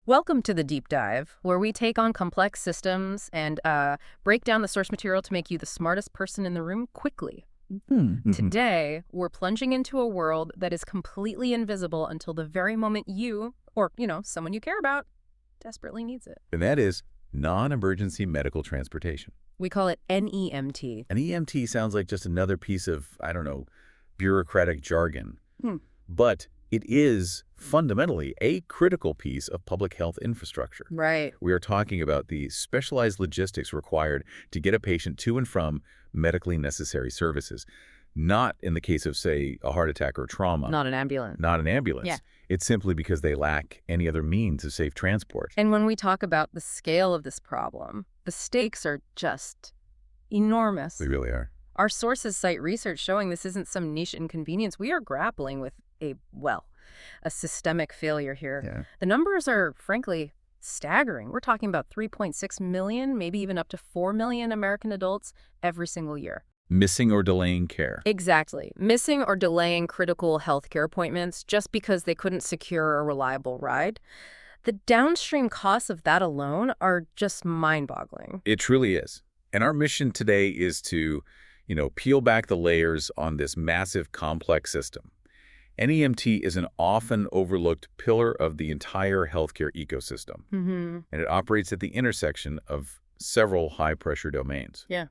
Welcome to the Deep Dive, where we take on complex systems and break down the source material to make you the smartest person in the room quickly. Today, we're plunging into a world that is completely invisible until the very moment you, or, someone you care about, desperately needs it. And that is non-emergency medical transportation. We call it NEMT. An EMT sounds like just another piece of, I don't know, bureaucratic jargon. Hmm. But it is fundamentally a critical piece of public health infrastructure. Right. We are talking about the specialized logistics required to get a patient to and from medically necessary services. Not in the case of, say, a heart attack or trauma. Not an ambulance. Not an ambulance. Yeah. It's simply because they lack any other means of safe transport. And when we talk about the scale of this problem, the stakes are just enormous. They really are. Our sources cite research showing this isn't some niche inconvenience. We are grappling with a systemic failure here. Yeah. The numbers are, frankly, staggering. We're talking about 3.6 million, maybe even up to 4 million American adults every single year. Missing or delaying care. Exactly. Missing or delaying critical healthcare appointments just because they couldn't secure a reliable ride. The downstream costs of that alone are just mind-boggling. It truly is. And our mission today is to, peel back the layers on this massive, complex system. NEMT is an often overlooked pillar of the entire healthcare ecosystem. And it operates at the intersection of several high-pressure domains. Yeah.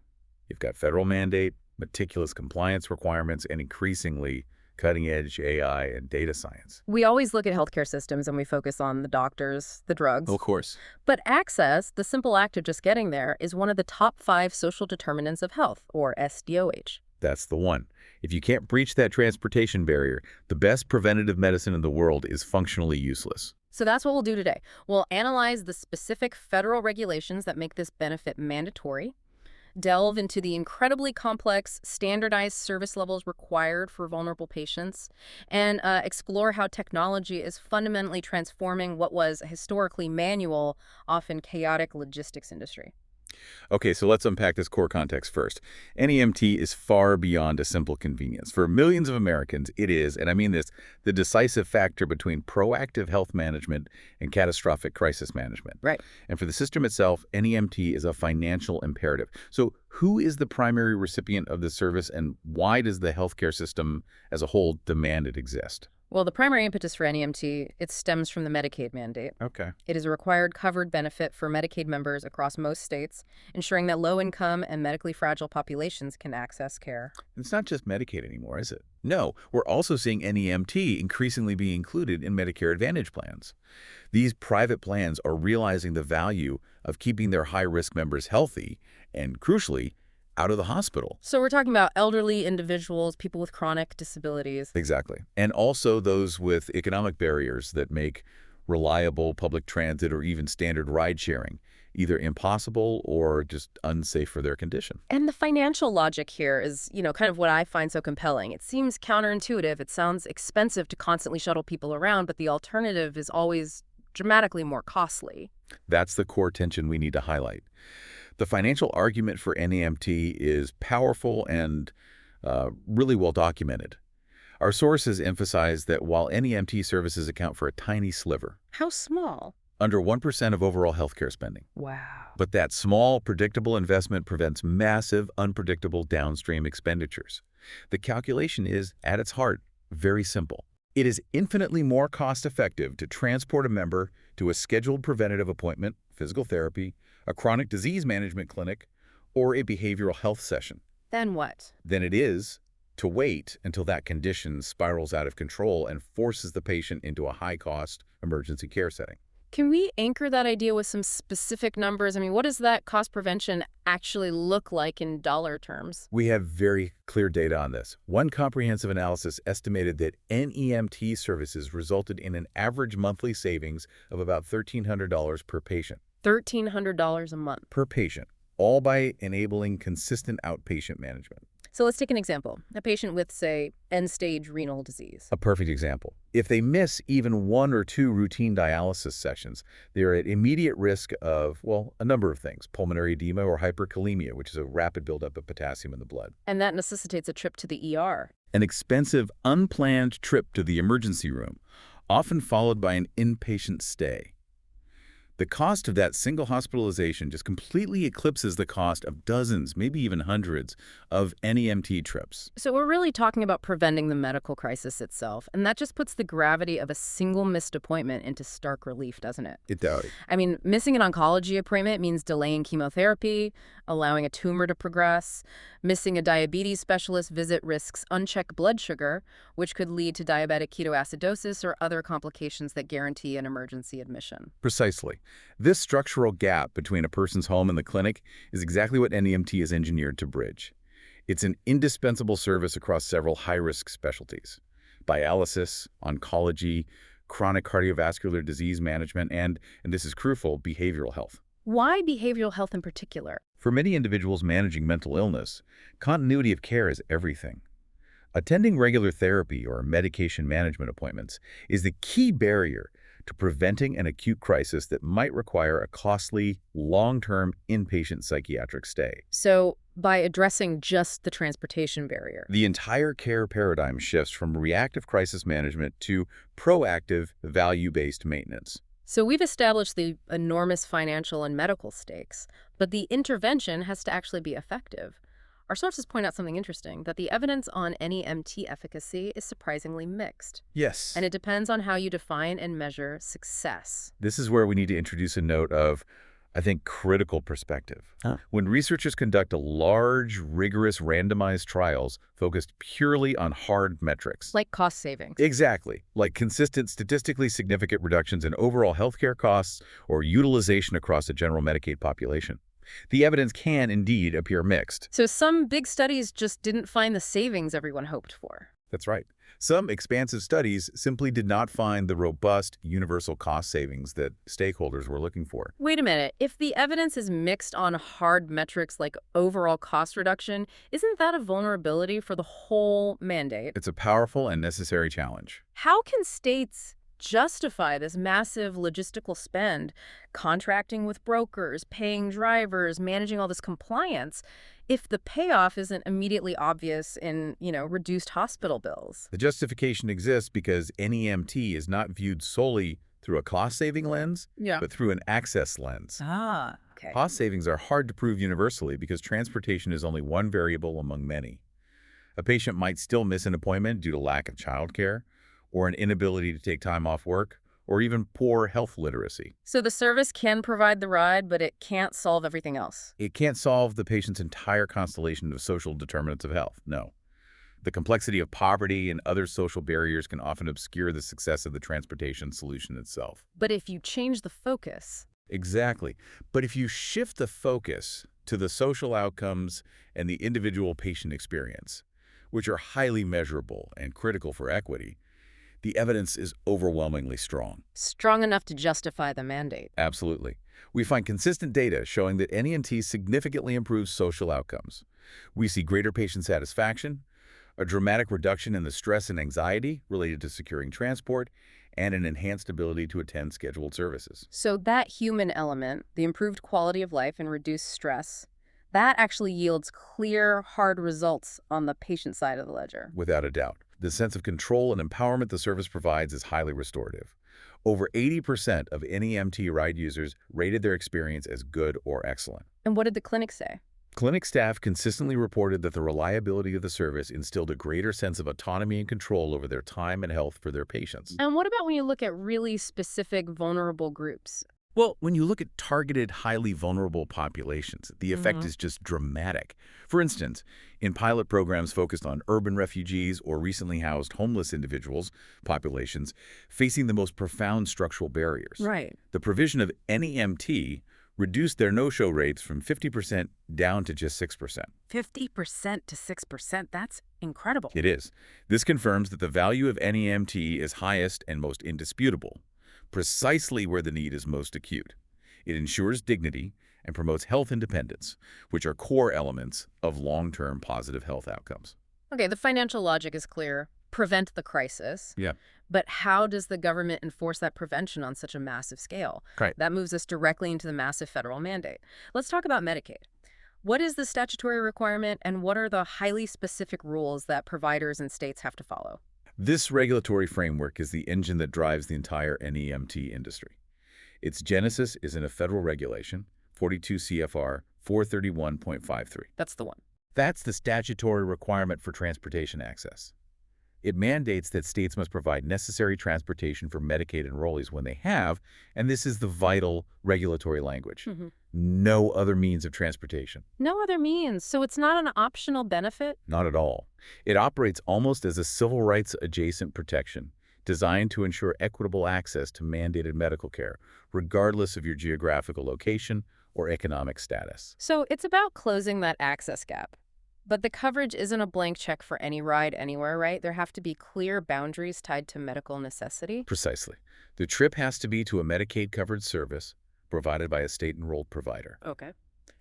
You've got federal mandate, meticulous compliance requirements, and increasingly cutting-edge AI and data science. We always look at healthcare systems and we focus on the doctors, the drugs. Of course. But access, the simple act of just getting there, is one of the top 5 social determinants of health, or SDOH. That's the one. If you can't breach that transportation barrier, the best preventative medicine in the world is functionally useless. So that's what we'll do today. We'll analyze the specific federal regulations that make this benefit mandatory, delve into the incredibly complex, standardized service levels required for vulnerable patients, and explore how technology is fundamentally transforming what was a historically manual, often chaotic logistics industry. Okay, so let's unpack this core context first. NEMT is far beyond a simple convenience. For millions of Americans, it is, and I mean this, the decisive factor between proactive health management and catastrophic crisis management. Right. And for the system itself, NEMT is a financial imperative. So who is the primary recipient of this service, and why does the healthcare system as a whole demand it exist? Well, the primary impetus for NEMT, it stems from the Medicaid mandate. Okay. It is a required covered benefit for Medicaid members across most states, ensuring that low-income and medically fragile populations can access care. It's not just Medicaid anymore, is it? No, we're also seeing NEMT increasingly be included in Medicare Advantage plans. These private plans are realizing the value of keeping their high-risk members healthy and, crucially, out of the hospital. So we're talking about elderly individuals, people with chronic disabilities. Exactly. And also those with economic barriers that make reliable public transit or even standard ride-sharing either impossible or just unsafe for their condition. And the financial logic here is, kind of what I find so compelling. It seems counterintuitive. It sounds expensive to constantly shuttle people around, but the alternative is always dramatically more costly. That's the core tension we need to highlight. The financial argument for NEMT is powerful and really well documented. Our sources emphasize that while NEMT services account for a tiny sliver, How small? under 1% of overall healthcare spending. Wow. But that small, predictable investment prevents massive, unpredictable downstream expenditures. The calculation is, at its heart, very simple. It is infinitely more cost-effective to transport a member to a scheduled preventative appointment, physical therapy, a chronic disease management clinic, or a behavioral health session Then what? than it is to wait until that condition spirals out of control and forces the patient into a high-cost emergency care setting. Can we anchor that idea with some specific numbers? I mean, what does that cost prevention actually look like in dollar terms? We have very clear data on this. One comprehensive analysis estimated that NEMT services resulted in an average monthly savings of about $1,300 per patient. $1,300 a month. Per patient, all by enabling consistent outpatient management. So let's take an example. A patient with, say, end-stage renal disease. A perfect example. If they miss even 1 or 2 routine dialysis sessions, they're at immediate risk of, well, a number of things. Pulmonary edema or hyperkalemia, which is a rapid buildup of potassium in the blood. And that necessitates a trip to the ER. An expensive, unplanned trip to the emergency room, often followed by an inpatient stay. The cost of that single hospitalization just completely eclipses the cost of dozens, maybe even hundreds, of NEMT trips. So we're really talking about preventing the medical crisis itself, and that just puts the gravity of a single missed appointment into stark relief, doesn't it? It does. I mean, missing an oncology appointment means delaying chemotherapy, allowing a tumor to progress. Missing a diabetes specialist visit risks unchecked blood sugar, which could lead to diabetic ketoacidosis or other complications that guarantee an emergency admission. Precisely. This structural gap between a person's home and the clinic is exactly what NEMT is engineered to bridge. It's an indispensable service across several high-risk specialties: dialysis, oncology, chronic cardiovascular disease management, and this is crucial, behavioral health. Why behavioral health in particular? For many individuals managing mental illness, continuity of care is everything. Attending regular therapy or medication management appointments is the key barrier to preventing an acute crisis that might require a costly, long-term inpatient psychiatric stay. So, by addressing just the transportation barrier. The entire care paradigm shifts from reactive crisis management to proactive, value-based maintenance. So we've established the enormous financial and medical stakes, but the intervention has to actually be effective. Our sources point out something interesting, that the evidence on NEMT efficacy is surprisingly mixed. Yes. And it depends on how you define and measure success. This is where we need to introduce a note of, I think, critical perspective. When researchers conduct a large, rigorous, randomized trials focused purely on hard metrics. Like cost savings. Exactly. Like consistent, statistically significant reductions in overall healthcare costs or utilization across a general Medicaid population. The evidence can indeed appear mixed. So some big studies just didn't find the savings everyone hoped for. That's right. Some expansive studies simply did not find the robust, universal cost savings that stakeholders were looking for. Wait a minute. If the evidence is mixed on hard metrics like overall cost reduction, isn't that a vulnerability for the whole mandate? It's a powerful and necessary challenge. How can states justify this massive logistical spend, contracting with brokers, paying drivers, managing all this compliance, if the payoff isn't immediately obvious in, reduced hospital bills? The justification exists because NEMT is not viewed solely through a cost-saving lens, but through an access lens. Okay. Cost savings are hard to prove universally because transportation is only one variable among many. A patient might still miss an appointment due to lack of childcare, or an inability to take time off work, or even poor health literacy. So the service can provide the ride, but it can't solve everything else. It can't solve the patient's entire constellation of social determinants of health, no. The complexity of poverty and other social barriers can often obscure the success of the transportation solution itself. But if you change the focus... Exactly. But if you shift the focus to the social outcomes and the individual patient experience, which are highly measurable and critical for equity, the evidence is overwhelmingly strong. Strong enough to justify the mandate. Absolutely. We find consistent data showing that NEMT significantly improves social outcomes. We see greater patient satisfaction, a dramatic reduction in the stress and anxiety related to securing transport, and an enhanced ability to attend scheduled services. So that human element, the improved quality of life and reduced stress, that actually yields clear, hard results on the patient side of the ledger. Without a doubt. The sense of control and empowerment the service provides is highly restorative. Over 80% of NEMT ride users rated their experience as good or excellent. And what did the clinic say? Clinic staff consistently reported that the reliability of the service instilled a greater sense of autonomy and control over their time and health for their patients. And what about when you look at really specific vulnerable groups? Well, when you look at targeted, highly vulnerable populations, the effect is just dramatic. For instance, in pilot programs focused on urban refugees or recently housed homeless individuals, populations facing the most profound structural barriers. Right. The provision of NEMT reduced their no-show rates from 50% down to just 6%. 50% to 6%, that's incredible. It is. This confirms that the value of NEMT is highest and most indisputable, precisely where the need is most acute. It ensures dignity and promotes health independence, which are core elements of long-term positive health outcomes. Okay, the financial logic is clear. Prevent the crisis. Yeah. But how does the government enforce that prevention on such a massive scale? Right. That moves us directly into the massive federal mandate. Let's talk about Medicaid. What is the statutory requirement, and what are the highly specific rules that providers and states have to follow? This regulatory framework is the engine that drives the entire NEMT industry. Its genesis is in a federal regulation, 42 CFR 431.53. That's the one. That's the statutory requirement for transportation access. It mandates that states must provide necessary transportation for Medicaid enrollees when they have, and this is the vital regulatory language. No other means of transportation. No other means. So it's not an optional benefit? Not at all. It operates almost as a civil rights adjacent protection designed to ensure equitable access to mandated medical care, regardless of your geographical location or economic status. So it's about closing that access gap. But the coverage isn't a blank check for any ride anywhere, right? There have to be clear boundaries tied to medical necessity. Precisely. The trip has to be to a Medicaid-covered service provided by a state-enrolled provider. Okay.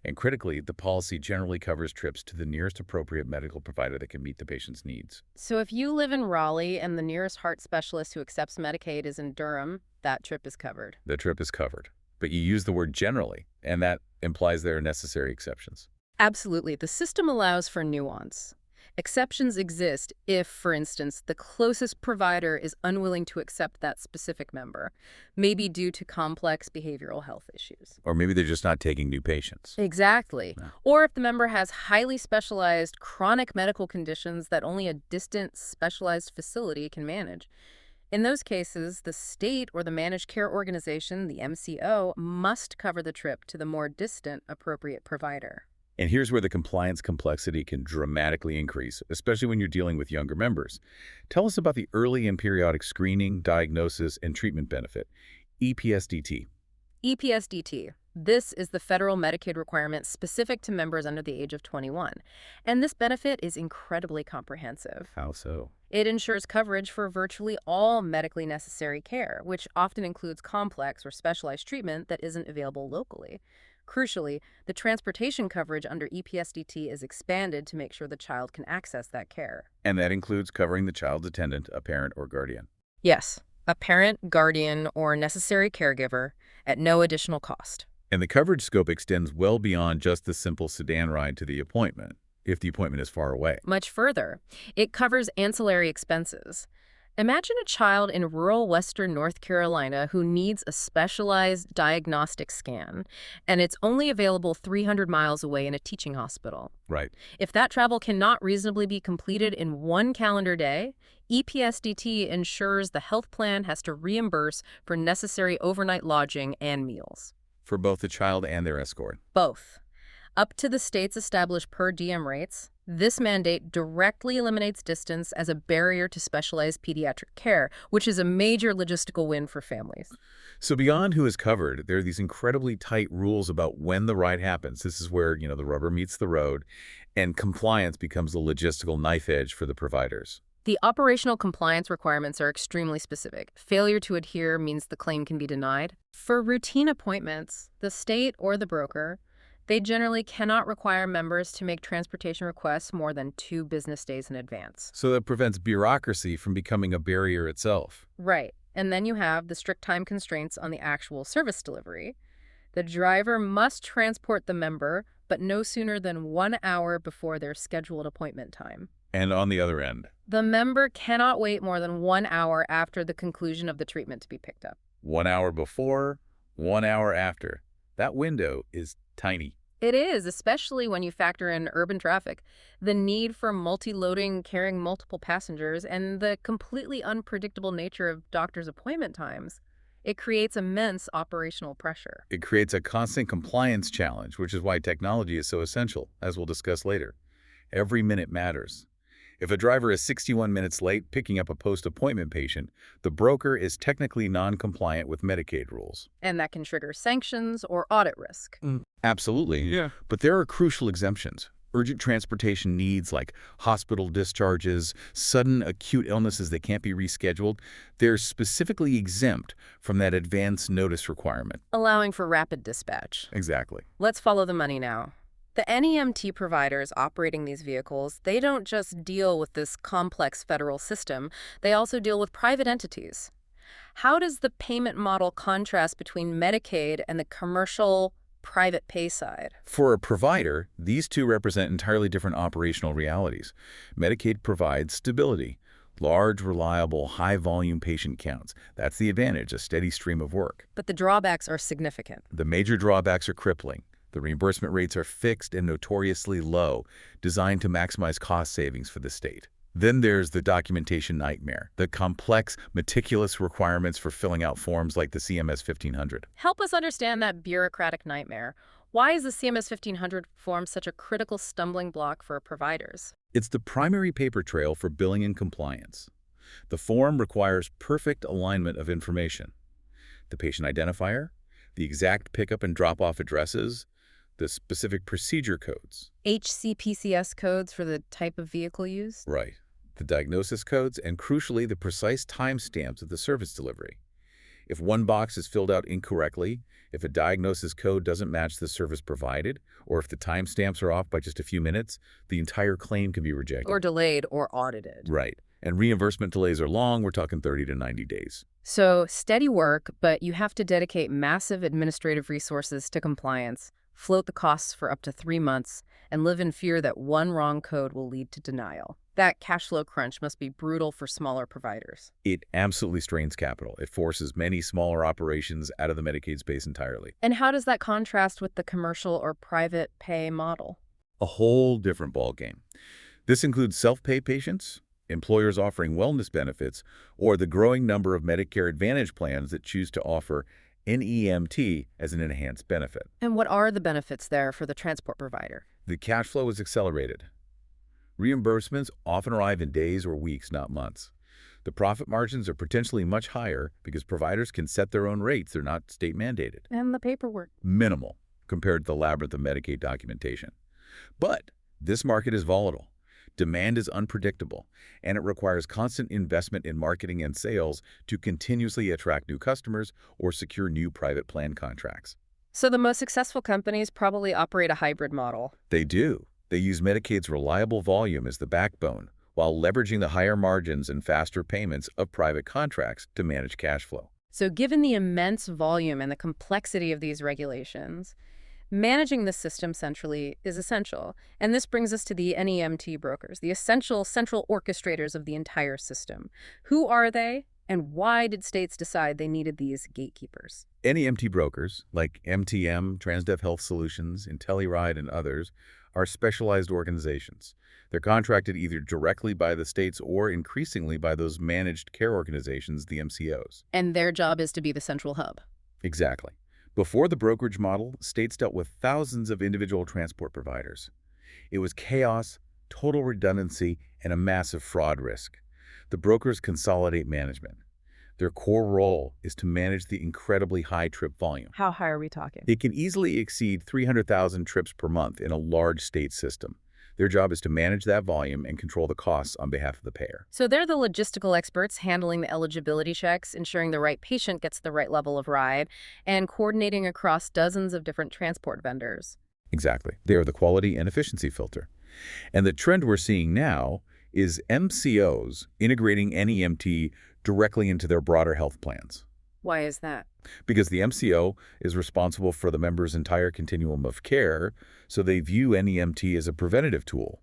And critically, the policy generally covers trips to the nearest appropriate medical provider that can meet the patient's needs. So if you live in Raleigh and the nearest heart specialist who accepts Medicaid is in Durham, that trip is covered. The trip is covered. But you use the word generally, and that implies there are necessary exceptions. Absolutely. The system allows for nuance. Exceptions exist if, for instance, the closest provider is unwilling to accept that specific member, maybe due to complex behavioral health issues. Or maybe they're just not taking new patients. Exactly. No. Or if the member has highly specialized chronic medical conditions that only a distant specialized facility can manage. In those cases, the state or the managed care organization, the MCO, must cover the trip to the more distant appropriate provider. And here's where the compliance complexity can dramatically increase, especially when you're dealing with younger members. Tell us about the early and periodic screening, diagnosis, and treatment benefit, EPSDT. EPSDT. This is the federal Medicaid requirement specific to members under the age of 21. And this benefit is incredibly comprehensive. How so? It ensures coverage for virtually all medically necessary care, which often includes complex or specialized treatment that isn't available locally. Crucially, the transportation coverage under EPSDT is expanded to make sure the child can access that care. And that includes covering the child's attendant, a parent or guardian. Yes, a parent, guardian, or necessary caregiver at no additional cost. And the coverage scope extends well beyond just the simple sedan ride to the appointment, if the appointment is far away. Much further, it covers ancillary expenses. Imagine a child in rural western North Carolina who needs a specialized diagnostic scan, and it's only available 300 miles away in a teaching hospital. Right. If that travel cannot reasonably be completed in one calendar day, EPSDT ensures the health plan has to reimburse for necessary overnight lodging and meals. For both the child and their escort. Both. Up to the state's established per diem rates, this mandate directly eliminates distance as a barrier to specialized pediatric care, which is a major logistical win for families. So beyond who is covered, there are these incredibly tight rules about when the ride happens. This is where, the rubber meets the road, and compliance becomes a logistical knife edge for the providers. The operational compliance requirements are extremely specific. Failure to adhere means the claim can be denied. For routine appointments, the state or the broker, they generally cannot require members to make transportation requests more than 2 business days in advance. So that prevents bureaucracy from becoming a barrier itself. Right. And then you have the strict time constraints on the actual service delivery. The driver must transport the member, but no sooner than 1 hour before their scheduled appointment time. And on the other end, The member cannot wait more than 1 hour after the conclusion of the treatment to be picked up. 1 hour before, 1 hour after. That window is tiny. It is, especially when you factor in urban traffic, the need for multi-loading, carrying multiple passengers, and the completely unpredictable nature of doctors' appointment times. It creates immense operational pressure. It creates a constant compliance challenge, which is why technology is so essential, as we'll discuss later. Every minute matters. If a driver is 61 minutes late picking up a post-appointment patient, the broker is technically non-compliant with Medicaid rules. And that can trigger sanctions or audit risk. Absolutely. Yeah. But there are crucial exemptions. Urgent transportation needs like hospital discharges, sudden acute illnesses that can't be rescheduled, they're specifically exempt from that advance notice requirement. Allowing for rapid dispatch. Exactly. Let's follow the money now. The NEMT providers operating these vehicles, they don't just deal with this complex federal system, they also deal with private entities. How does the payment model contrast between Medicaid and the commercial private pay side? For a provider, these two represent entirely different operational realities. Medicaid provides stability, Large, reliable, high-volume patient counts. That's the advantage, a steady stream of work. But the drawbacks are significant. The major drawbacks are crippling. The reimbursement rates are fixed and notoriously low, designed to maximize cost savings for the state. Then there's the documentation nightmare, the complex, meticulous requirements for filling out forms like the CMS 1500. Help us understand that bureaucratic nightmare. Why is the CMS 1500 form such a critical stumbling block for providers? It's the primary paper trail for billing and compliance. The form requires perfect alignment of information. The patient identifier, the exact pickup and drop-off addresses, the specific procedure codes. HCPCS codes for the type of vehicle used? Right. The diagnosis codes, and crucially, the precise timestamps of the service delivery. If one box is filled out incorrectly, if a diagnosis code doesn't match the service provided, or if the timestamps are off by just a few minutes, the entire claim can be rejected. Or delayed or audited. Right. And reimbursement delays are long. We're talking 30 to 90 days. So steady work, but you have to dedicate massive administrative resources to compliance, float the costs for up to 3 months, and live in fear that one wrong code will lead to denial. That cash flow crunch must be brutal for smaller providers. It absolutely strains capital. It forces many smaller operations out of the Medicaid space entirely. And how does that contrast with the commercial or private pay model? A whole different ballgame. This includes self-pay patients, employers offering wellness benefits, or the growing number of Medicare Advantage plans that choose to offer NEMT as an enhanced benefit. And what are the benefits there for the transport provider? The cash flow is accelerated. Reimbursements often arrive in days or weeks, not months. The profit margins are potentially much higher because providers can set their own rates. They're not state mandated. And the paperwork. Minimal compared to the labyrinth of Medicaid documentation. But this market is volatile. Demand is unpredictable, and it requires constant investment in marketing and sales to continuously attract new customers or secure new private plan contracts. So the most successful companies probably operate a hybrid model. They do. They use Medicaid's reliable volume as the backbone, while leveraging the higher margins and faster payments of private contracts to manage cash flow. So given the immense volume and the complexity of these regulations, managing the system centrally is essential. And this brings us to the NEMT brokers, the essential central orchestrators of the entire system. Who are they, and why did states decide they needed these gatekeepers? NEMT brokers, like MTM, Transdev Health Solutions, IntelliRide, and others, are specialized organizations. They're contracted either directly by the states or increasingly by those managed care organizations, the MCOs. And their job is to be the central hub. Exactly. Before the brokerage model, states dealt with thousands of individual transport providers. It was chaos, total redundancy, and a massive fraud risk. The brokers consolidate management. Their core role is to manage the incredibly high trip volume. How high are we talking? It can easily exceed 300,000 trips per month in a large state system. Their job is to manage that volume and control the costs on behalf of the payer. So they're the logistical experts handling the eligibility checks, ensuring the right patient gets the right level of ride, and coordinating across dozens of different transport vendors. Exactly. They are the quality and efficiency filter. And the trend we're seeing now is MCOs integrating NEMT directly into their broader health plans. Why is that? Because the MCO is responsible for the member's entire continuum of care, so they view NEMT as a preventative tool.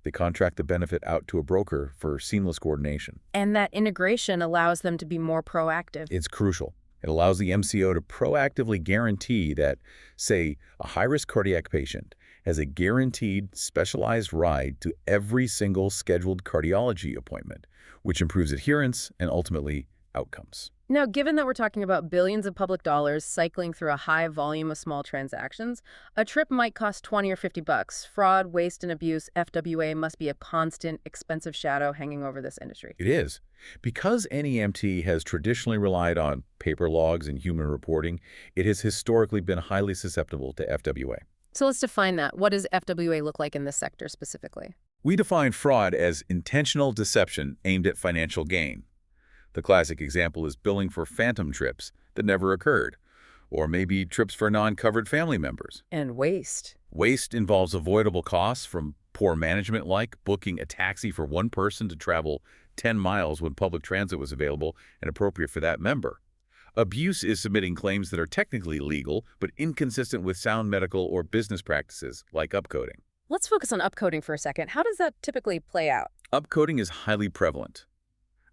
They contract the benefit out to a broker for seamless coordination. And that integration allows them to be more proactive. It's crucial. It allows the MCO to proactively guarantee that, say, a high-risk cardiac patient has a guaranteed specialized ride to every single scheduled cardiology appointment, which improves adherence and ultimately outcomes. Now, given that we're talking about billions of public dollars cycling through a high volume of small transactions, a trip might cost 20 or 50 bucks. Fraud, waste, and abuse, FWA must be a constant, expensive shadow hanging over this industry. It is. Because NEMT has traditionally relied on paper logs and human reporting, it has historically been highly susceptible to FWA. So let's define that. What does FWA look like in this sector specifically? We define fraud as intentional deception aimed at financial gain. The classic example is billing for phantom trips that never occurred, or maybe trips for non-covered family members. And waste. Waste involves avoidable costs from poor management, like booking a taxi for one person to travel 10 miles when public transit was available and appropriate for that member. Abuse is submitting claims that are technically legal but inconsistent with sound medical or business practices, like upcoding. Let's focus on upcoding for a second. How does that typically play out? Upcoding is highly prevalent.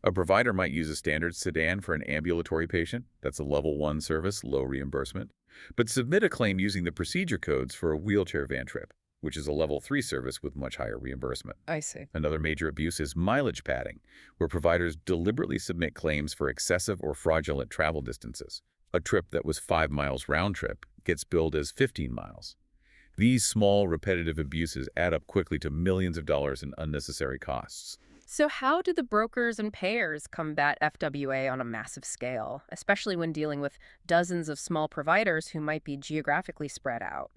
A provider might use a standard sedan for an ambulatory patient. That's a level 1 service, low reimbursement. But submit a claim using the procedure codes for a wheelchair van trip, which is a level 3 service with much higher reimbursement. I see. Another major abuse is mileage padding, where providers deliberately submit claims for excessive or fraudulent travel distances. A trip that was 5 miles round trip gets billed as 15 miles. These small, repetitive abuses add up quickly to millions of dollars in unnecessary costs. So how do the brokers and payers combat FWA on a massive scale, especially when dealing with dozens of small providers who might be geographically spread out?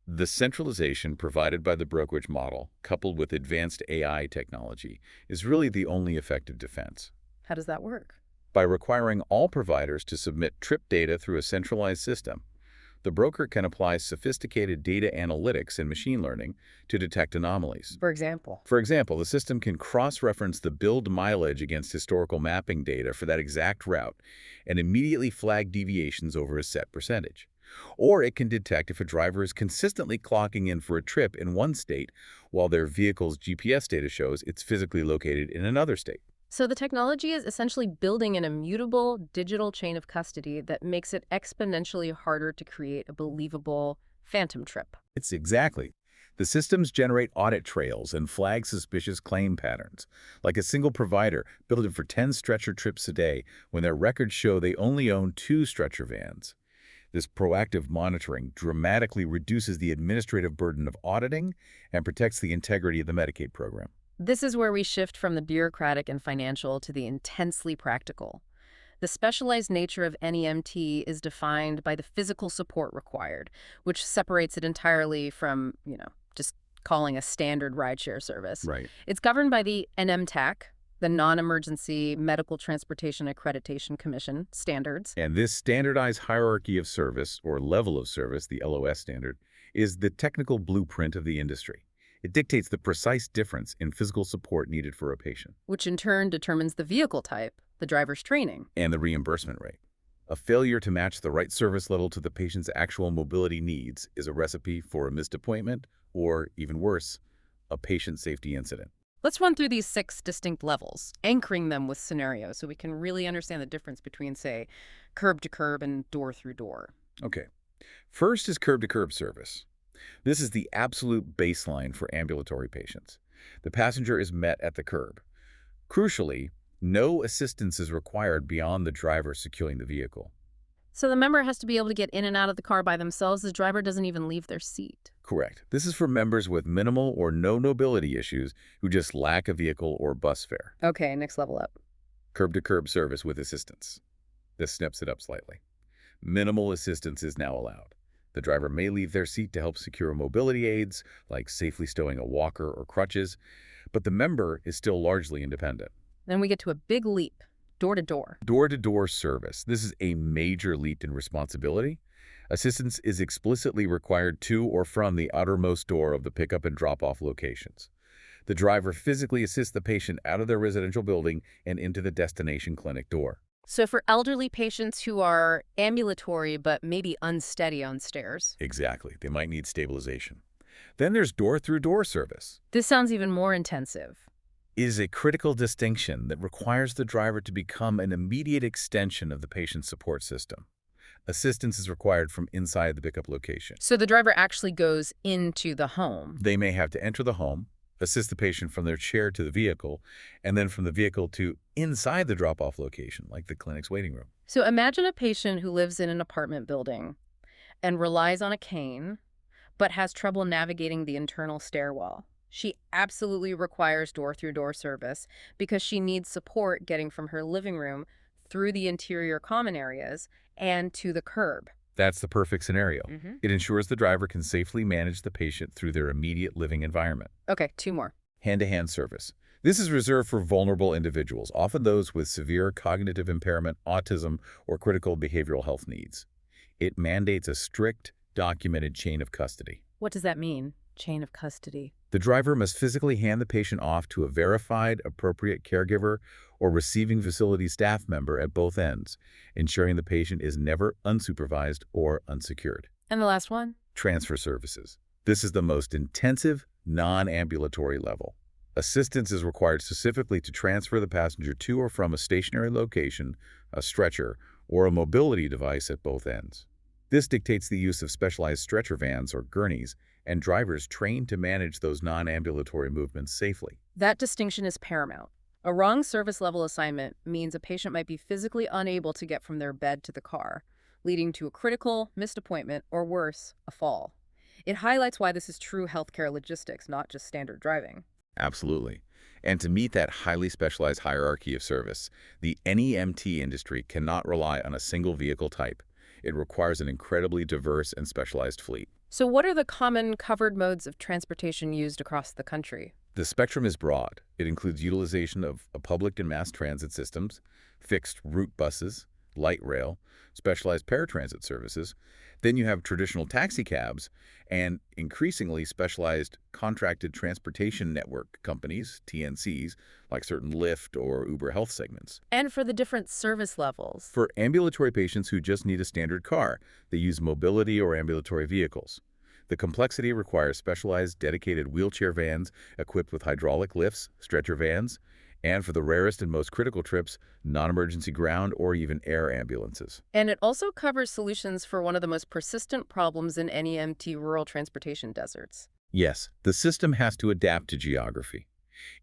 The centralization provided by the brokerage model, coupled with advanced AI technology, is really the only effective defense. How does that work? By requiring all providers to submit trip data through a centralized system, the broker can apply sophisticated data analytics and machine learning to detect anomalies. For example? For example, the system can cross-reference the billed mileage against historical mapping data for that exact route and immediately flag deviations over a set percentage. Or it can detect if a driver is consistently clocking in for a trip in one state while their vehicle's GPS data shows it's physically located in another state. So the technology is essentially building an immutable digital chain of custody that makes it exponentially harder to create a believable phantom trip. It's exactly. The systems generate audit trails and flag suspicious claim patterns, like a single provider billed for 10 stretcher trips a day when their records show they only own 2 stretcher vans. This proactive monitoring dramatically reduces the administrative burden of auditing and protects the integrity of the Medicaid program. This is where we shift from the bureaucratic and financial to the intensely practical. The specialized nature of NEMT is defined by the physical support required, which separates it entirely from, just calling a standard rideshare service. Right. It's governed by the NEMT, the Non-Emergency Medical Transportation Accreditation Commission standards. And this standardized hierarchy of service, or level of service, the LOS standard, is the technical blueprint of the industry. It dictates the precise difference in physical support needed for a patient. Which in turn determines the vehicle type, the driver's training, and the reimbursement rate. A failure to match the right service level to the patient's actual mobility needs is a recipe for a missed appointment or, even worse, a patient safety incident. Let's run through these 6 distinct levels, anchoring them with scenarios so we can really understand the difference between, say, curb-to-curb and door-through-door. Okay. First is curb-to-curb service. This is the absolute baseline for ambulatory patients. The passenger is met at the curb. Crucially, no assistance is required beyond the driver securing the vehicle. So the member has to be able to get in and out of the car by themselves. The driver doesn't even leave their seat. Correct. This is for members with minimal or no mobility issues who just lack a vehicle or bus fare. Okay, next level up. Curb-to-curb service with assistance. This snips it up slightly. Minimal assistance is now allowed. The driver may leave their seat to help secure mobility aids, like safely stowing a walker or crutches, but the member is still largely independent. Then we get to a big leap, door-to-door. Door-to-door service. This is a major leap in responsibility. Assistance is explicitly required to or from the outermost door of the pickup and drop-off locations. The driver physically assists the patient out of their residential building and into the destination clinic door. So for elderly patients who are ambulatory but maybe unsteady on stairs. Exactly. They might need stabilization. Then there's door-through-door service. This sounds even more intensive. It is a critical distinction that requires the driver to become an immediate extension of the patient's support system. Assistance is required from inside the pickup location. So the driver actually goes into the home. They may have to enter the home, assist the patient from their chair to the vehicle, and then from the vehicle to inside the drop-off location, like the clinic's waiting room. So imagine a patient who lives in an apartment building and relies on a cane, but has trouble navigating the internal stairwell. She absolutely requires door-through-door service because she needs support getting from her living room through the interior common areas and to the curb. That's the perfect scenario. It ensures the driver can safely manage the patient through their immediate living environment. Okay, 2 more. Hand-to-hand service. This is reserved for vulnerable individuals, often those with severe cognitive impairment, autism, or critical behavioral health needs. It mandates a strict, documented chain of custody. What does that mean, chain of custody? The driver must physically hand the patient off to a verified, appropriate caregiver or receiving facility staff member at both ends, ensuring the patient is never unsupervised or unsecured. And the last one? 1 Transfer services. This is the most intensive, non-ambulatory level. Assistance is required specifically to transfer the passenger to or from a stationary location, a stretcher, or a mobility device at both ends. This dictates the use of specialized stretcher vans or gurneys and drivers trained to manage those non-ambulatory movements safely. That distinction is paramount. A wrong service level assignment means a patient might be physically unable to get from their bed to the car, leading to a critical, missed appointment, or worse, a fall. It highlights why this is true healthcare logistics, not just standard driving. Absolutely. And to meet that highly specialized hierarchy of service, the NEMT industry cannot rely on a single vehicle type. It requires an incredibly diverse and specialized fleet. So what are the common covered modes of transportation used across the country? The spectrum is broad. It includes utilization of public and mass transit systems, fixed route buses, light rail, specialized paratransit services. Then you have traditional taxi cabs and increasingly specialized contracted transportation network companies, TNCs, like certain Lyft or Uber Health segments. And for the different service levels? For ambulatory patients who just need a standard car, they use mobility or ambulatory vehicles. The complexity requires specialized dedicated wheelchair vans equipped with hydraulic lifts, stretcher vans, and for the rarest and most critical trips, non-emergency ground or even air ambulances. And it also covers solutions for one of the most persistent problems in NEMT rural transportation deserts. Yes, the system has to adapt to geography.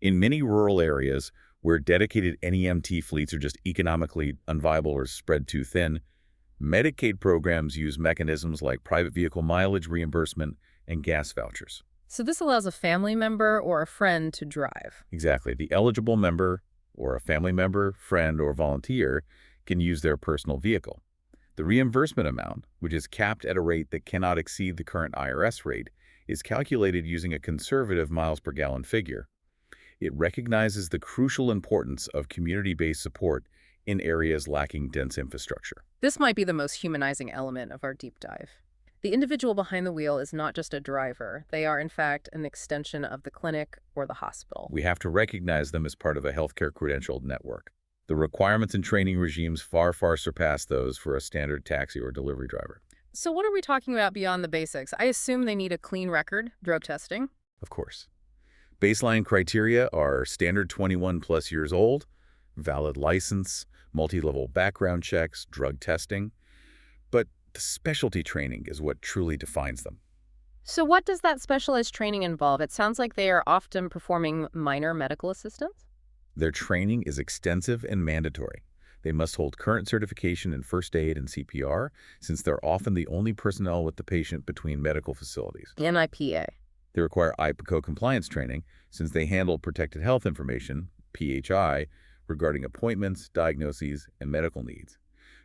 In many rural areas where dedicated NEMT fleets are just economically unviable or spread too thin, Medicaid programs use mechanisms like private vehicle mileage reimbursement and gas vouchers. So this allows a family member or a friend to drive. Exactly. The eligible member or a family member, friend, or volunteer can use their personal vehicle. The reimbursement amount, which is capped at a rate that cannot exceed the current IRS rate, is calculated using a conservative miles per gallon figure. It recognizes the crucial importance of community-based support in areas lacking dense infrastructure. This might be the most humanizing element of our deep dive. The individual behind the wheel is not just a driver. They are, in fact, an extension of the clinic or the hospital. We have to recognize them as part of a healthcare credentialed network. The requirements and training regimes far surpass those for a standard taxi or delivery driver. So what are we talking about beyond the basics? I assume they need a clean record, drug testing. Of course. Baseline criteria are standard 21+ years old, valid license, multi-level background checks, drug testing. But the specialty training is what truly defines them. So what does that specialized training involve? It sounds like they are often performing minor medical assistance. Their training is extensive and mandatory. They must hold current certification in first aid and CPR, since they're often the only personnel with the patient between medical facilities. NIPA. They require IPCO compliance training, since they handle protected health information, PHI, regarding appointments, diagnoses, and medical needs.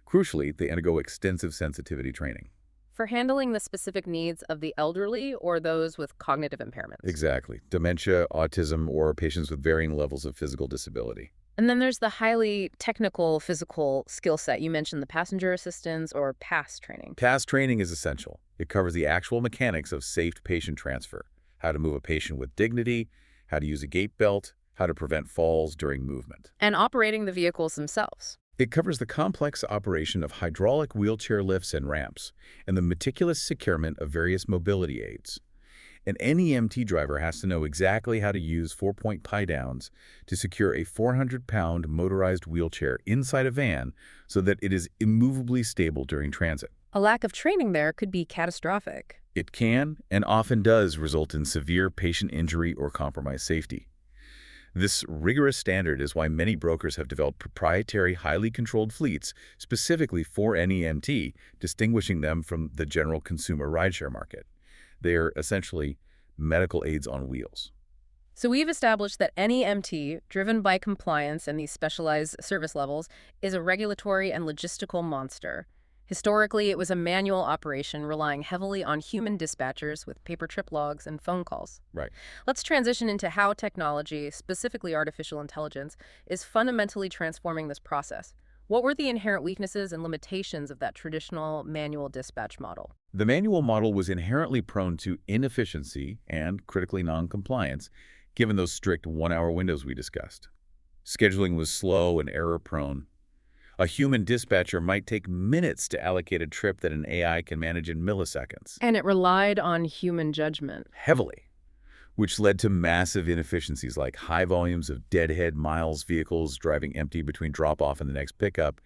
Crucially, they undergo extensive sensitivity training. For handling the specific needs of the elderly or those with cognitive impairments. Exactly. Dementia, autism, or patients with varying levels of physical disability. And then there's the highly technical physical skill set. You mentioned the passenger assistance or PASS training. PASS training is essential. It covers the actual mechanics of safe patient transfer, how to move a patient with dignity, how to use a gait belt, how to prevent falls during movement. And operating the vehicles themselves. It covers the complex operation of hydraulic wheelchair lifts and ramps, and the meticulous securement of various mobility aids. An NEMT driver has to know exactly how to use 4-point tie-downs to secure a 400-pound motorized wheelchair inside a van so that it is immovably stable during transit. A lack of training there could be catastrophic. It can, and often does, result in severe patient injury or compromised safety. This rigorous standard is why many brokers have developed proprietary, highly controlled fleets specifically for NEMT, distinguishing them from the general consumer rideshare market. They are essentially medical aids on wheels. So we've established that NEMT, driven by compliance and these specialized service levels, is a regulatory and logistical monster. Historically, it was a manual operation relying heavily on human dispatchers with paper trip logs and phone calls. Right. Let's transition into how technology, specifically artificial intelligence, is fundamentally transforming this process. What were the inherent weaknesses and limitations of that traditional manual dispatch model? The manual model was inherently prone to inefficiency and critically non-compliance, given those strict one-hour windows we discussed. Scheduling was slow and error-prone. A human dispatcher might take minutes to allocate a trip that an AI can manage in milliseconds. And it relied on human judgment. Heavily. which led to massive inefficiencies like high volumes of deadhead miles, vehicles driving empty between drop-off and the next pickup,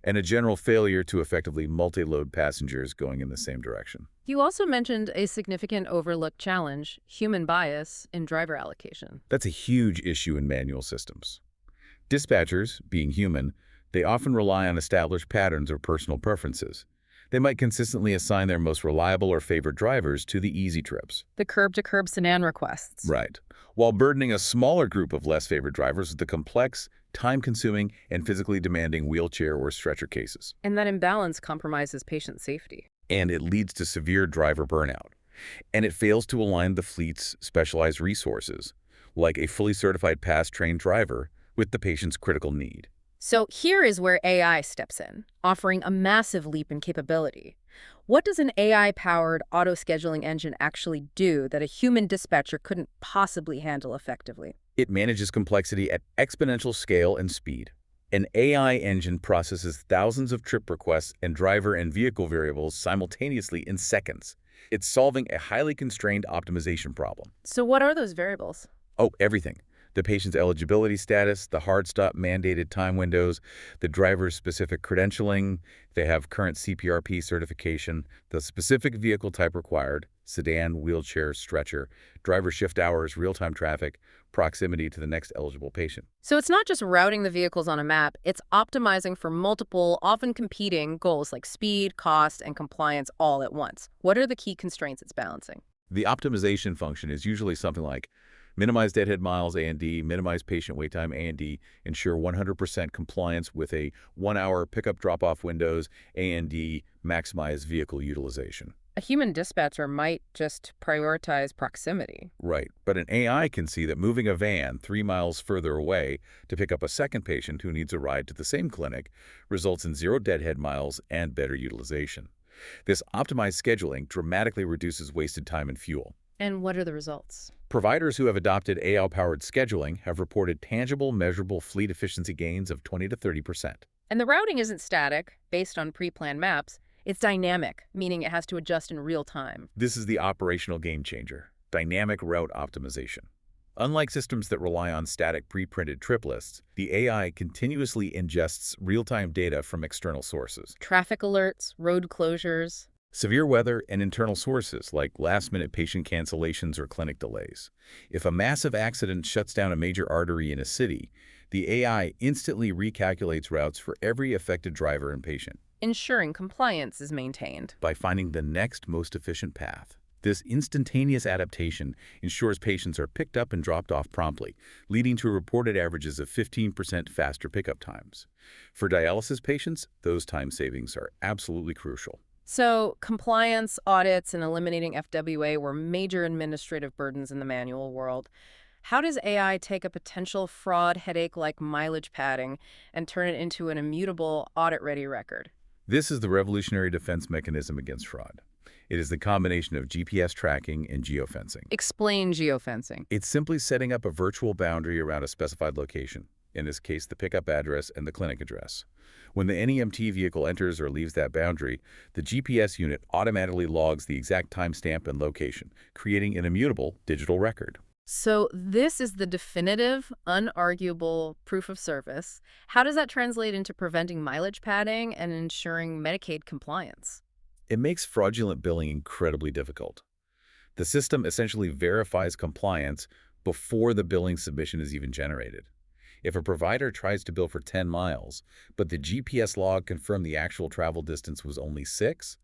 and a general failure to effectively multi-load passengers going in the same direction. You also mentioned a significant overlooked challenge, human bias in driver allocation. That's a huge issue in manual systems. Dispatchers, being human, they often rely on established patterns or personal preferences. They might consistently assign their most reliable or favored drivers to the easy trips. The curb-to-curb sedan requests. Right. While burdening a smaller group of less favored drivers with the complex, time-consuming, and physically demanding wheelchair or stretcher cases. And that imbalance compromises patient safety. And it leads to severe driver burnout. And it fails to align the fleet's specialized resources, like a fully certified pass-trained driver, with the patient's critical need. So here is where AI steps in, offering a massive leap in capability. What does an AI-powered auto-scheduling engine actually do that a human dispatcher couldn't possibly handle effectively? It manages complexity at exponential scale and speed. An AI engine processes thousands of trip requests and driver and vehicle variables simultaneously in seconds. It's solving a highly constrained optimization problem. So what are those variables? Oh, everything. The patient's eligibility status, the hard stop mandated time windows, the driver's specific credentialing, they have current CPRP certification, the specific vehicle type required, sedan, wheelchair, stretcher, driver shift hours, real-time traffic, proximity to the next eligible patient. So it's not just routing the vehicles on a map, it's optimizing for multiple, often competing goals like speed, cost, and compliance all at once. What are the key constraints it's balancing? The optimization function is usually something like minimize deadhead miles, A&D, minimize patient wait time, A&D, ensure 100% compliance with a 1-hour pickup drop-off windows, A&D, maximize vehicle utilization. A human dispatcher might just prioritize proximity. Right, but an AI can see that moving a van 3 miles further away to pick up a second patient who needs a ride to the same clinic results in 0 deadhead miles and better utilization. This optimized scheduling dramatically reduces wasted time and fuel. And what are the results? Providers who have adopted AI-powered scheduling have reported tangible, measurable fleet efficiency gains of 20 to 30%. And the routing isn't static, based on pre-planned maps. It's dynamic, meaning it has to adjust in real time. This is the operational game changer, dynamic route optimization. Unlike systems that rely on static pre-printed trip lists, the AI continuously ingests real-time data from external sources. Traffic alerts, road closures. Severe weather and internal sources like last-minute patient cancellations or clinic delays. If a massive accident shuts down a major artery in a city, the AI instantly recalculates routes for every affected driver and patient, Ensuring compliance is maintained. by finding the next most efficient path. This instantaneous adaptation ensures patients are picked up and dropped off promptly, leading to reported averages of 15% faster pickup times. For dialysis patients, those time savings are absolutely crucial. So compliance, audits, and eliminating FWA were major administrative burdens in the manual world. How does AI take a potential fraud headache like mileage padding and turn it into an immutable, audit-ready record? This is the revolutionary defense mechanism against fraud. It is the combination of GPS tracking and geofencing. Explain geofencing. It's simply setting up a virtual boundary around a specified location, in this case the pickup address and the clinic address. When the NEMT vehicle enters or leaves that boundary, the GPS unit automatically logs the exact timestamp and location, creating an immutable digital record. So this is the definitive, unarguable proof of service. How does that translate into preventing mileage padding and ensuring Medicaid compliance? It makes fraudulent billing incredibly difficult. The system essentially verifies compliance before the billing submission is even generated. If a provider tries to bill for 10 miles, but the GPS log confirmed the actual travel distance was only 6,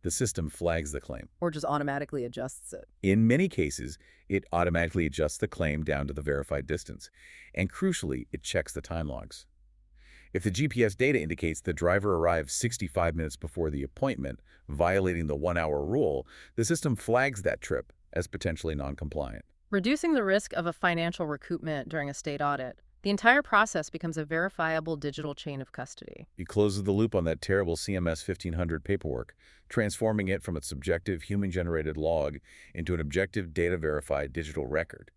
the system flags the claim. Or just automatically adjusts it? In many cases, it automatically adjusts the claim down to the verified distance, and crucially, it checks the time logs. If the GPS data indicates the driver arrived 65 minutes before the appointment, violating the 1-hour rule, the system flags that trip as potentially non-compliant. Reducing the risk of a financial recoupment during a state audit. The entire process becomes a verifiable digital chain of custody. It closes the loop on that terrible CMS 1500 paperwork, transforming it from a subjective human-generated log into an objective data-verified digital record.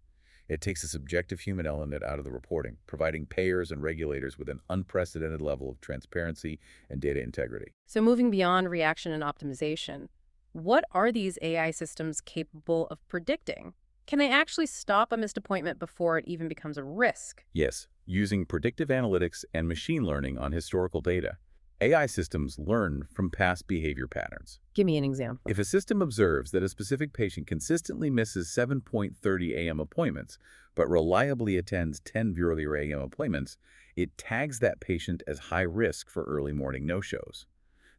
It takes the subjective human element out of the reporting, providing payers and regulators with an unprecedented level of transparency and data integrity. So moving beyond reaction and optimization, what are these AI systems capable of predicting? Can they actually stop a missed appointment before it even becomes a risk? Yes, using predictive analytics and machine learning on historical data, AI systems learn from past behavior patterns. Give me an example. If a system observes that a specific patient consistently misses 7:30 a.m. appointments, but reliably attends 10:00 a.m. appointments, it tags that patient as high risk for early morning no-shows.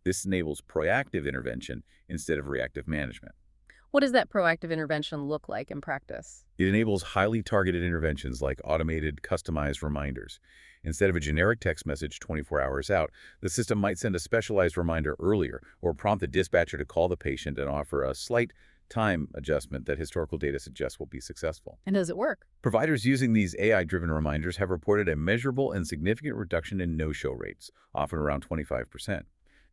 This enables proactive intervention instead of reactive management. What does that proactive intervention look like in practice? It enables highly targeted interventions like automated, customized reminders. Instead of a generic text message 24 hours out, the system might send a specialized reminder earlier or prompt the dispatcher to call the patient and offer a slight time adjustment that historical data suggests will be successful. And does it work? Providers using these AI-driven reminders have reported a measurable and significant reduction in no-show rates, often around 25%.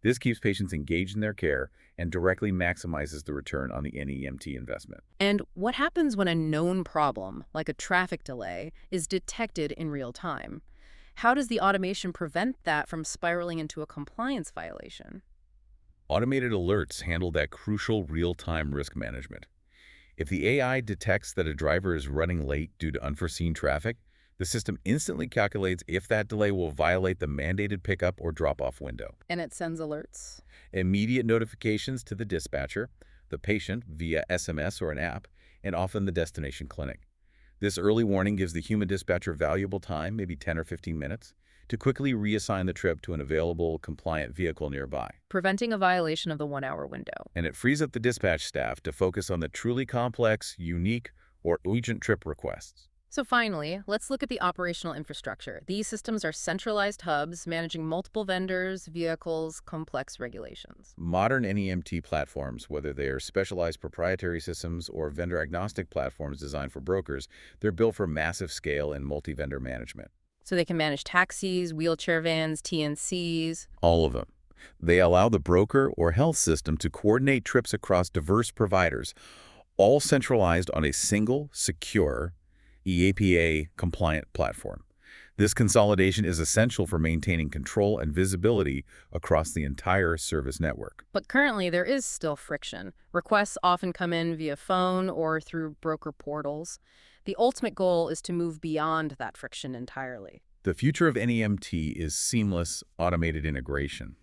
This keeps patients engaged in their care and directly maximizes the return on the NEMT investment. And what happens when a known problem, like a traffic delay, is detected in real time? How does the automation prevent that from spiraling into a compliance violation? Automated alerts handle that crucial real-time risk management. If the AI detects that a driver is running late due to unforeseen traffic, the system instantly calculates if that delay will violate the mandated pickup or drop-off window. And it sends alerts. Immediate notifications to the dispatcher, the patient via SMS or an app, and often the destination clinic. This early warning gives the human dispatcher valuable time, maybe 10 or 15 minutes, to quickly reassign the trip to an available, compliant vehicle nearby. Preventing a violation of the 1 hour window. And it frees up the dispatch staff to focus on the truly complex, unique, or urgent trip requests. So finally, let's look at the operational infrastructure. These systems are centralized hubs managing multiple vendors, vehicles, complex regulations. Modern NEMT platforms, whether they are specialized proprietary systems or vendor-agnostic platforms designed for brokers, they're built for massive scale and multi-vendor management. So they can manage taxis, wheelchair vans, TNCs. All of them. They allow the broker or health system to coordinate trips across diverse providers, all centralized on a single, secure, EAPA-compliant platform. This consolidation is essential for maintaining control and visibility across the entire service network. But currently, there is still friction. Requests often come in via phone or through broker portals. The ultimate goal is to move beyond that friction entirely. The future of NEMT is seamless, automated integration.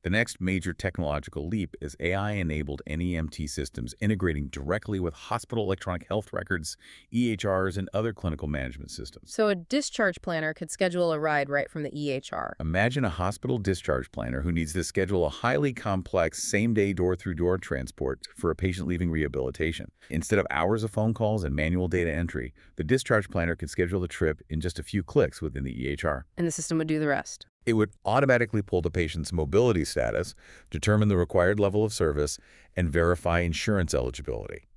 The next major technological leap is AI-enabled NEMT systems integrating directly with hospital electronic health records, EHRs, and other clinical management systems. So a discharge planner could schedule a ride right from the EHR. Imagine a hospital discharge planner who needs to schedule a highly complex same-day door-through-door transport for a patient leaving rehabilitation. Instead of hours of phone calls and manual data entry, the discharge planner could schedule the trip in just a few clicks within the EHR. And the system would do the rest. It would automatically pull the patient's mobility status, determine the required level of service, and verify insurance eligibility.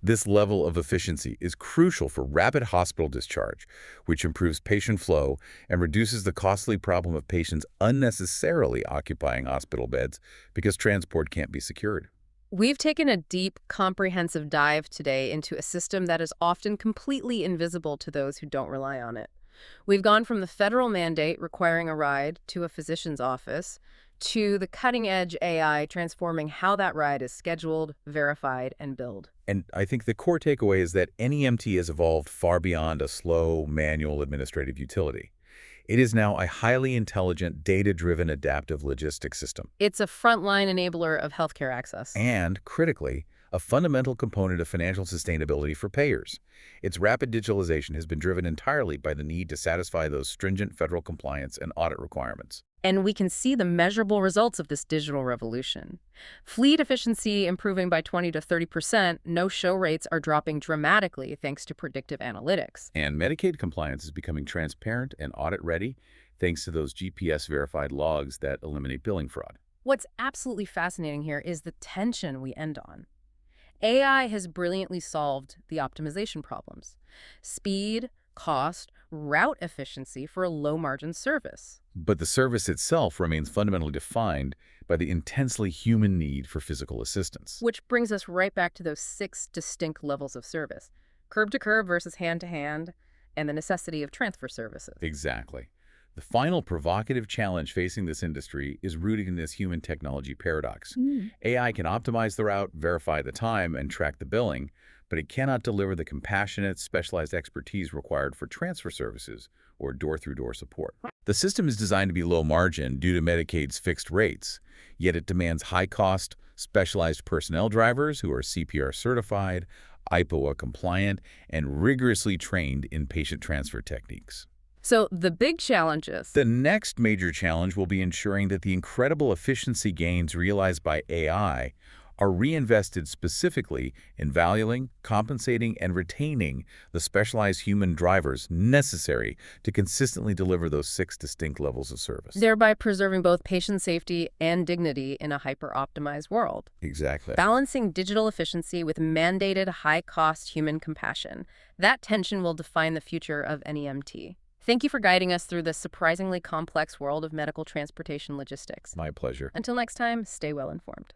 This level of efficiency is crucial for rapid hospital discharge, which improves patient flow and reduces the costly problem of patients unnecessarily occupying hospital beds because transport can't be secured. We've taken a deep, comprehensive dive today into a system that is often completely invisible to those who don't rely on it. We've gone from the federal mandate requiring a ride to a physician's office to the cutting-edge AI transforming how that ride is scheduled, verified, and billed. And I think the core takeaway is that NEMT has evolved far beyond a slow, manual administrative utility. It is now a highly intelligent, data-driven adaptive logistics system. It's a frontline enabler of healthcare access. And, critically, a fundamental component of financial sustainability for payers. Its rapid digitalization has been driven entirely by the need to satisfy those stringent federal compliance and audit requirements. And we can see the measurable results of this digital revolution. Fleet efficiency improving by 20 to 30%, no-show rates are dropping dramatically thanks to predictive analytics. And Medicaid compliance is becoming transparent and audit-ready thanks to those GPS-verified logs that eliminate billing fraud. What's absolutely fascinating here is the tension we end on. AI has brilliantly solved the optimization problems. Speed, cost, route efficiency for a low-margin service. But the service itself remains fundamentally defined by the intensely human need for physical assistance. Which brings us right back to those 6 distinct levels of service: curb to curb versus hand to hand, and the necessity of transfer services. Exactly. The final provocative challenge facing this industry is rooted in this human technology paradox. Mm. AI can optimize the route, verify the time, and track the billing, but it cannot deliver the compassionate, specialized expertise required for transfer services or door-through-door support. The system is designed to be low margin due to Medicaid's fixed rates, yet it demands high-cost, specialized personnel drivers who are CPR certified, IPOA compliant, and rigorously trained in patient transfer techniques. So the big challenges. The next major challenge will be ensuring that the incredible efficiency gains realized by AI are reinvested specifically in valuing, compensating, and retaining the specialized human drivers necessary to consistently deliver those 6 distinct levels of service. Thereby preserving both patient safety and dignity in a hyper-optimized world. Exactly. Balancing digital efficiency with mandated high-cost human compassion. That tension will define the future of NEMT. Thank you for guiding us through the surprisingly complex world of medical transportation logistics. My pleasure. Until next time, stay well informed.